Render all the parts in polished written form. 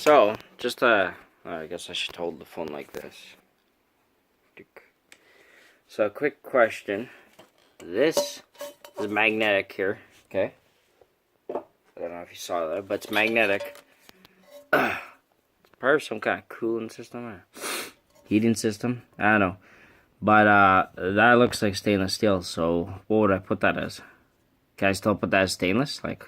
So, just I guess I should hold the phone like this. So, quick question. This is magnetic here, okay? I don't know if you saw that, but it's magnetic. It's part of some kind of cooling system or heating system. I don't know. But that looks like stainless steel, so what would I put that as? Can I still put that as stainless? Like,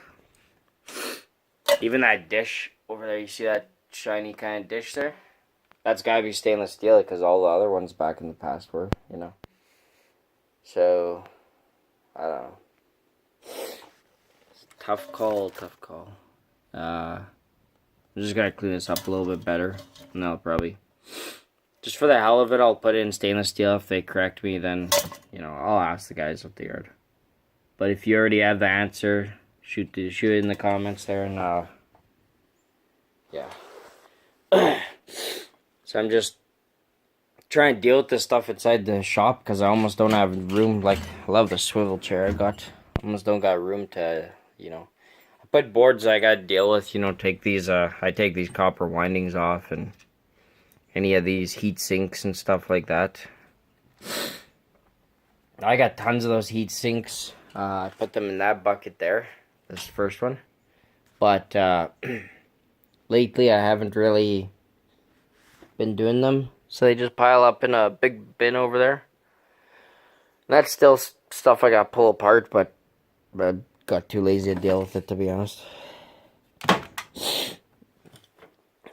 even that dish over there, you see that shiny kind of dish there? That's gotta be stainless steel because all the other ones back in the past were, you know. So, I don't know. Tough call. I'm just gonna clean this up a little bit better. And I'll probably, just for the hell of it, I'll put it in stainless steel. If they correct me, then, you know, I'll ask the guys at the yard. But if you already have the answer, shoot it in the comments there, and yeah. So I'm just trying to deal with this stuff inside the shop because I almost don't have room. Like, I love the swivel chair I got. Almost don't got room to, you know. I put boards I gotta deal with, you know, take these, I take these copper windings off and any of these heat sinks and stuff like that. I got tons of those heat sinks. I put them in that bucket there. This first one. But lately I haven't really been doing them. So they just pile up in a big bin over there. That's still stuff I got to pull apart, but I got too lazy to deal with it, to be honest.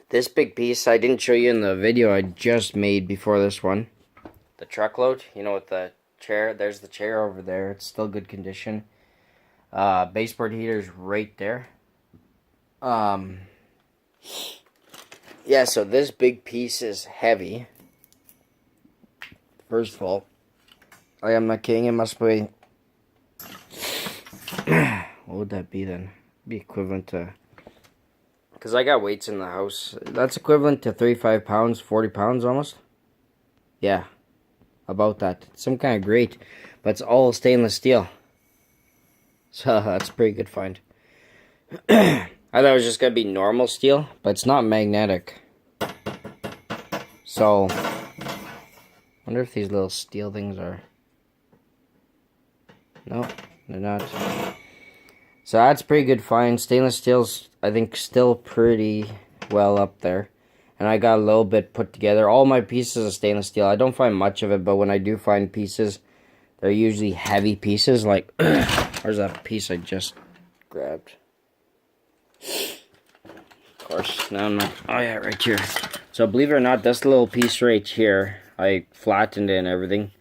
This big piece I didn't show you in the video I just made before this one. The truckload, you know, with the chair. There's the chair over there. It's still good condition. Baseboard heater's right there. Yeah, so this big piece is heavy. First of all, I am not kidding. It must be. What would that be then? Be equivalent to. Because I got weights in the house. That's equivalent to 35 pounds, 40 pounds almost. Yeah, about that. Some kind of grate, but it's all stainless steel. So that's a pretty good find. I thought it was just going to be normal steel, but it's not magnetic. So, wonder if these little steel things are... No, they're not. So that's a pretty good find. Stainless steel's, I think, still pretty well up there. And I got a little bit put together. All my pieces of stainless steel. I don't find much of it, but when I do find pieces, they're usually heavy pieces. Like, where's that piece I just grabbed? Of course, now I'm not. Oh yeah, right here. So believe it or not, this little piece right here, I flattened it and everything.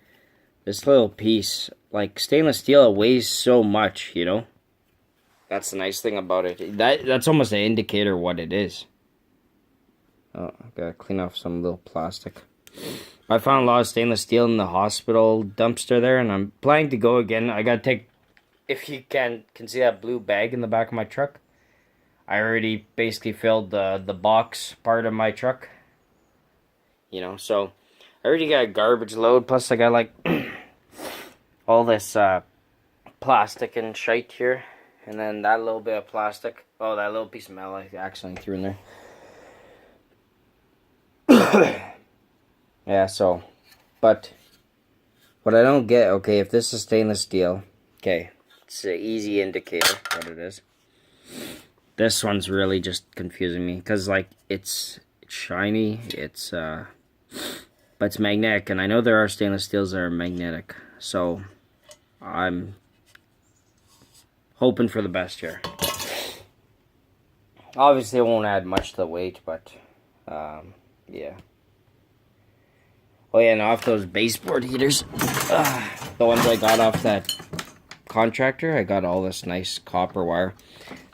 This little piece, like stainless steel, it weighs so much, you know. That's the nice thing about it. That's almost an indicator of what it is. Oh, I gotta clean off some little plastic. I found a lot of stainless steel in the hospital dumpster there, and I'm planning to go again. I gotta take, if you can see that blue bag in the back of my truck. I already basically filled the box part of my truck. You know, so I already got a garbage load. Plus I got like all this plastic and shite here. And then that little bit of plastic. Oh, that little piece of metal I accidentally threw in there. Yeah, so. But what I don't get, okay, if this is stainless steel. Okay, it's an easy indicator what it is. This one's really just confusing me because, like, it's shiny, but it's magnetic, and I know there are stainless steels that are magnetic, so I'm hoping for the best here. Obviously, it won't add much to the weight, but yeah. Oh yeah, and off those baseboard heaters, the ones I got off that contractor, I got all this nice copper wire.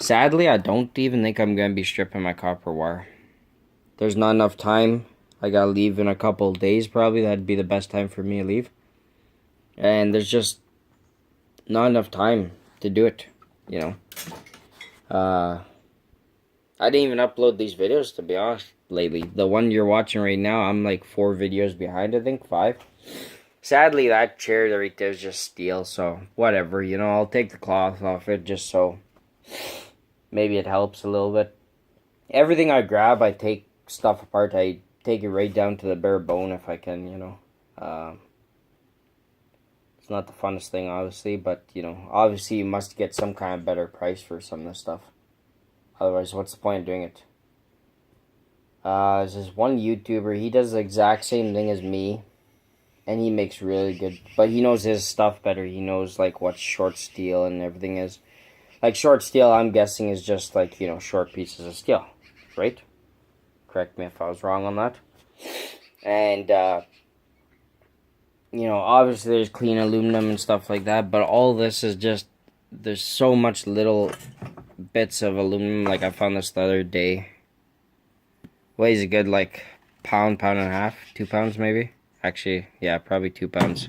Sadly, I don't even think I'm going to be stripping my copper wire. There's not enough time. I got to leave in a couple of days probably. That'd be the best time for me to leave. And there's just not enough time to do it, you know. I didn't even upload these videos, to be honest, lately. The one you're watching right now, I'm like 4 videos behind, I think, 5. Sadly, that chair right there is just steel, so whatever, you know. I'll take the cloth off it just so maybe it helps a little bit. everything I grab, I take stuff apart. I take it right down to the bare bone if I can, you know. It's not the funnest thing, obviously, but, you know, obviously you must get some kind of better price for some of this stuff. Otherwise, what's the point of doing it? There's this one YouTuber, he does the exact same thing as me, and he makes really good, but he knows his stuff better. He knows, like, what short steel and everything is. Like, short steel, I'm guessing, is just, like, you know, short pieces of steel, right? Correct me if I was wrong on that. And, you know, obviously there's clean aluminum and stuff like that, but all this is just, there's so much little bits of aluminum. Like, I found this the other day. Weighs a good, like, pound and a half, 2 pounds maybe. Actually, yeah, probably 2 pounds.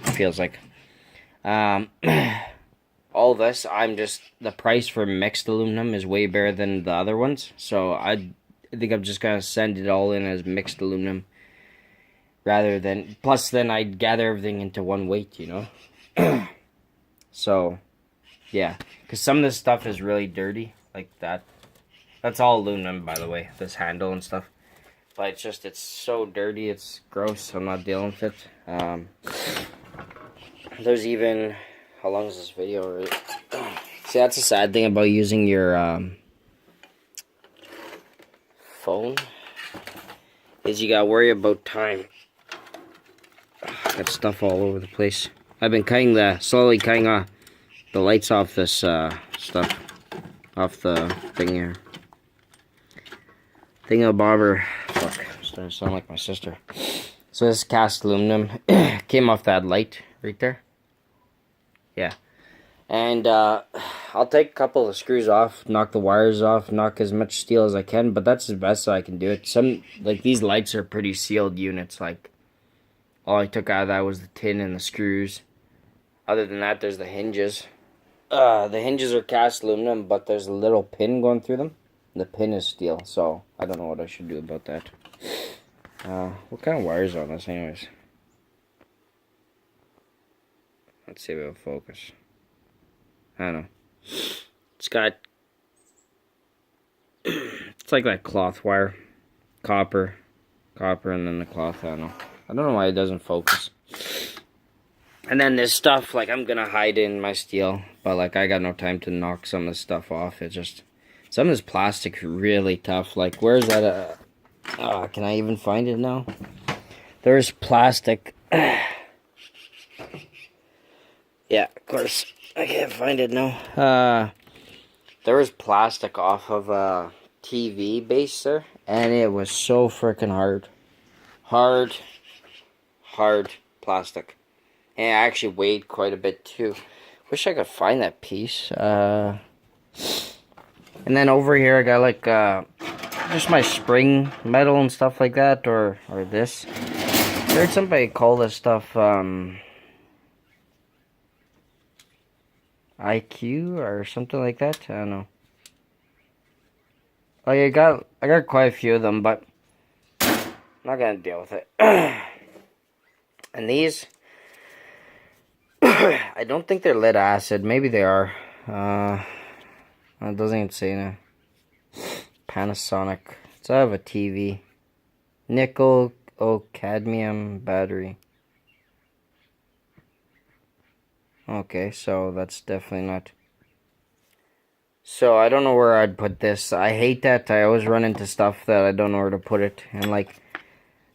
Feels like. All this, I'm just, the price for mixed aluminum is way better than the other ones. So I think I'm just gonna send it all in as mixed aluminum. Rather than, plus then I'd gather everything into one weight, you know. So, yeah. Because some of this stuff is really dirty, like that. That's all aluminum, by the way, this handle and stuff. But it's just, it's so dirty, it's gross, I'm not dealing with it. There's even, how long is this video? See, that's a sad thing about using your phone, is you gotta worry about time. Got stuff all over the place. I've been slowly cutting the lights off this stuff, off the thing here. Thingamabobber. Fuck, I'm starting to sound like my sister. So this cast aluminum came off that light right there. Yeah. And I'll take a couple of screws off, knock the wires off, knock as much steel as I can, but that's the best I can do it. Some, like, these lights are pretty sealed units. Like, all I took out of that was the tin and the screws. Other than that, there's the hinges. The hinges are cast aluminum, but there's a little pin going through them. The pin is steel, so I don't know what I should do about that. What kind of wires are on this anyways? Let's see if it'll focus. I don't know. It's got... it's like that cloth wire. Copper, and then the cloth, I don't know. I don't know why it doesn't focus. And then this stuff, like, I'm gonna hide in my steel, but, like, I got no time to knock some of this stuff off. It's just... some of this plastic really tough. Like, where's that? Can I even find it now? There's plastic. Yeah, of course. I can't find it now. There was plastic off of a TV base there, and it was so freaking hard. Hard plastic. And it actually weighed quite a bit too. Wish I could find that piece. And then over here I got like just my spring metal and stuff like that, or this. I heard somebody call this stuff IQ or something like that. I don't know. Like I got quite a few of them, but I'm not gonna deal with it. And these, I don't think they're lead acid. Maybe they are. It doesn't even say now. Panasonic. It's out of a TV. Nickel cadmium battery. Okay, so that's definitely not. So I don't know where I'd put this. I hate that. I always run into stuff that I don't know where to put it. And like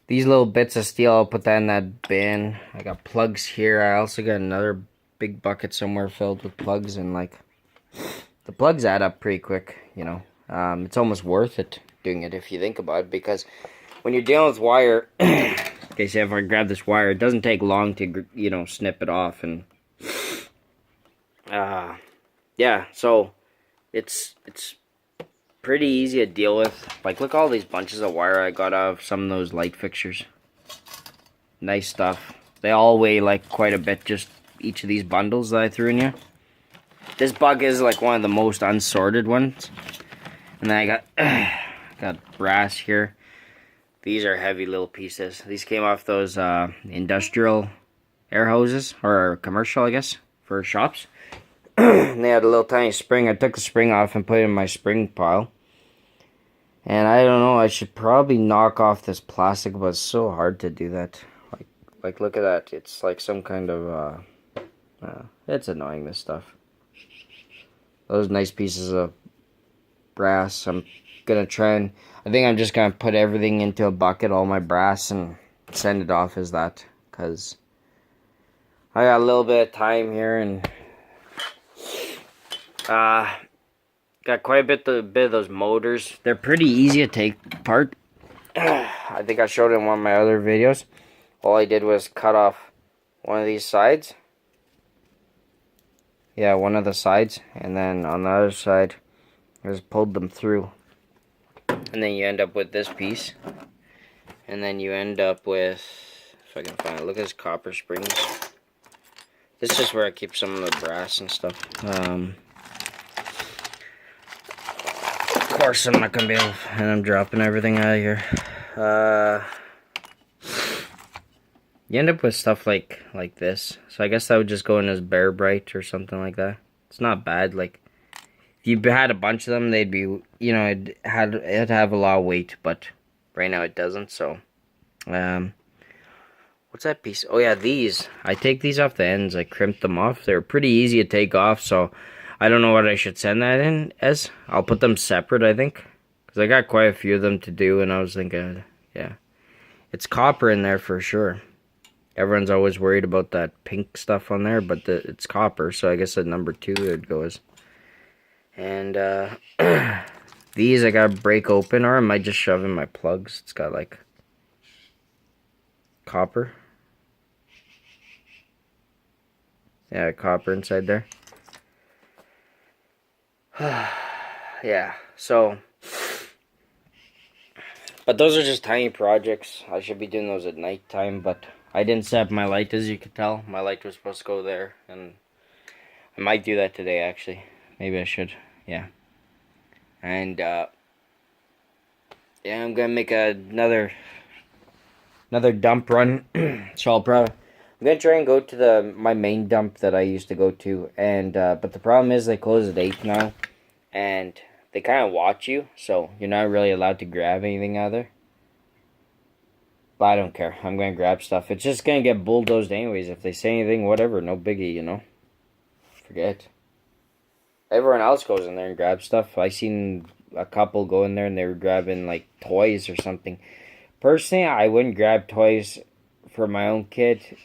these little bits of steel, I'll put that in that bin. I got plugs here. I also got another big bucket somewhere filled with plugs, and like the plugs add up pretty quick, you know. It's almost worth it doing it if you think about it, because when you're dealing with wire, okay, say if I grab this wire, it doesn't take long to, you know, snip it off, and yeah, so it's pretty easy to deal with. Like, look at all these bunches of wire I got out of some of those light fixtures. Nice stuff. They all weigh like quite a bit, just each of these bundles that I threw in here. This bug is like one of the most unsorted ones. And then I got brass here. These are heavy little pieces. These came off those industrial air hoses, or commercial, I guess, for shops. And they had a little tiny spring. I took the spring off and put it in my spring pile. And I don't know, I should probably knock off this plastic, but it's so hard to do that. Like look at that. It's like some kind of, it's annoying, this stuff. Those nice pieces of brass. I'm gonna try and, I think I'm just gonna put everything into a bucket, all my brass, and send it off as that. Because I got a little bit of time here, and got quite a bit of those motors. They're pretty easy to take apart. I think I showed it in one of my other videos. All I did was cut off one of these sides. Yeah, one of the sides. And then on the other side, I just pulled them through. And then you end up with this piece. And then you end up with, if I can find it, look at this copper springs. This is just where I keep some of the brass and stuff. Of course, I'm not gonna be able, and I'm dropping everything out of here. You end up with stuff like this. So I guess that would just go in as Bear Bright or something like that. It's not bad. Like, if you had a bunch of them, they'd be, you know, it'd have a lot of weight, but right now it doesn't. So, what's that piece? Oh yeah, these. I take these off the ends. I crimped them off. They're pretty easy to take off. So I don't know what I should send that in as. I'll put them separate, I think, because I got quite a few of them to do, and I was thinking, yeah, it's copper in there for sure. Everyone's always worried about that pink stuff on there, but it's copper, so I guess at number 2 it goes. And these I gotta break open, or I might just shove in my plugs. It's got like copper. Yeah, copper inside there. Yeah, so, but those are just tiny projects. I should be doing those at night time, but I didn't set up my light, as you could tell. My light was supposed to go there, and I might do that today, actually. Maybe I should, yeah. And, yeah, I'm gonna make another dump run. So I'm gonna try and go to my main dump that I used to go to, and, but the problem is they close at 8 now, and they kind of watch you, so you're not really allowed to grab anything out of there. But I don't care. I'm going to grab stuff. It's just going to get bulldozed anyways. If they say anything, whatever. No biggie, you know. Forget. Everyone else goes in there and grabs stuff. I seen a couple go in there and they were grabbing, like, toys or something. Personally, I wouldn't grab toys for my own kid.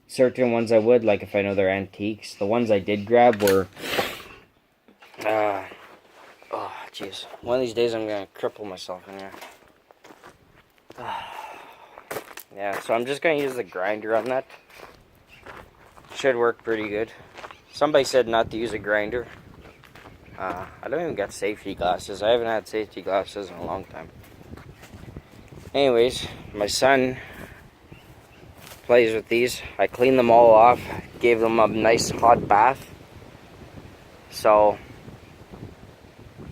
Certain ones I would, like if I know they're antiques. The ones I did grab were... oh, jeez. One of these days I'm going to cripple myself in here. Yeah, so I'm just going to use the grinder on that. Should work pretty good. Somebody said not to use a grinder. I don't even got safety glasses. I haven't had safety glasses in a long time. Anyways, my son plays with these. I cleaned them all off. Gave them a nice hot bath. So,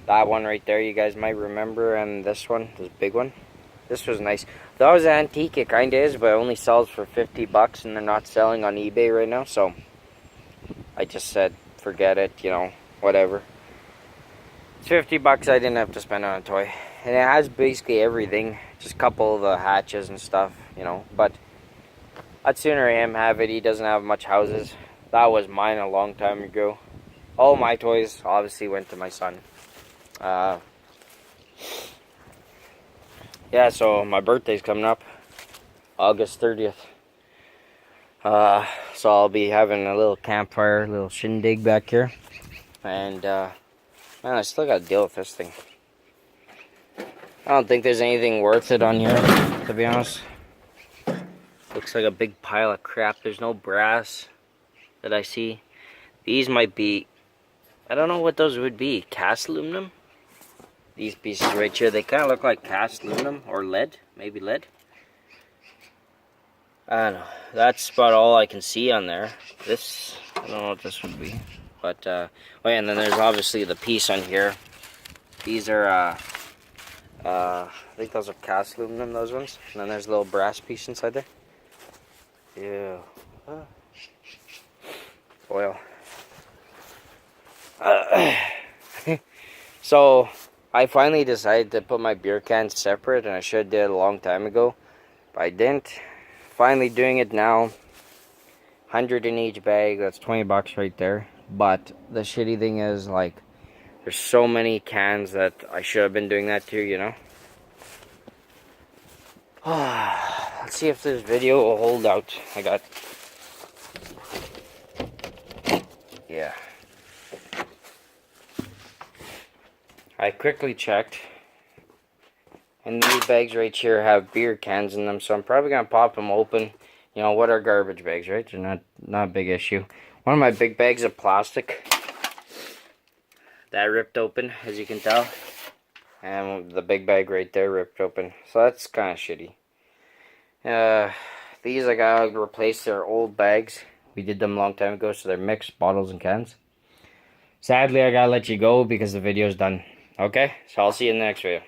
that one right there you guys might remember. And this one, this big one. This was nice. That was antique, it kind of is, but it only sells for $50 and they're not selling on eBay right now, so I just said, forget it, you know, whatever. It's $50, I didn't have to spend on a toy. And it has basically everything, just a couple of the hatches and stuff, you know, but I'd sooner him have it. He doesn't have much houses. That was mine a long time ago. All my toys obviously went to my son. Yeah, so my birthday's coming up, August 30th. So I'll be having a little campfire, a little shindig back here. And, man, I still gotta deal with this thing. I don't think there's anything worth it on here, to be honest. Looks like a big pile of crap. There's no brass that I see. These might be, I don't know what those would be, cast aluminum? These pieces right here, they kind of look like cast aluminum or lead, maybe lead. I don't know. That's about all I can see on there. This, I don't know what this would be. But, oh yeah, and then there's obviously the piece on here. These are, I think those are cast aluminum, those ones. And then there's a little brass piece inside there. Ew. Oil. So, I finally decided to put my beer cans separate, and I should have did it a long time ago, but I didn't. Finally doing it now. 100 in each bag, that's 20 bucks right there. But the shitty thing is, like, there's so many cans that I should have been doing that too, you know? Let's see if this video will hold out. Yeah. I quickly checked, and these bags right here have beer cans in them, so I'm probably gonna pop them open. You know, what are garbage bags, right? They're not a big issue. One of my big bags of plastic that ripped open, as you can tell, and the big bag right there ripped open. So that's kind of shitty. These I gotta replace their old bags. We did them a long time ago, so they're mixed bottles and cans. Sadly, I gotta let you go because the video's done. Okay, so I'll see you in the next video.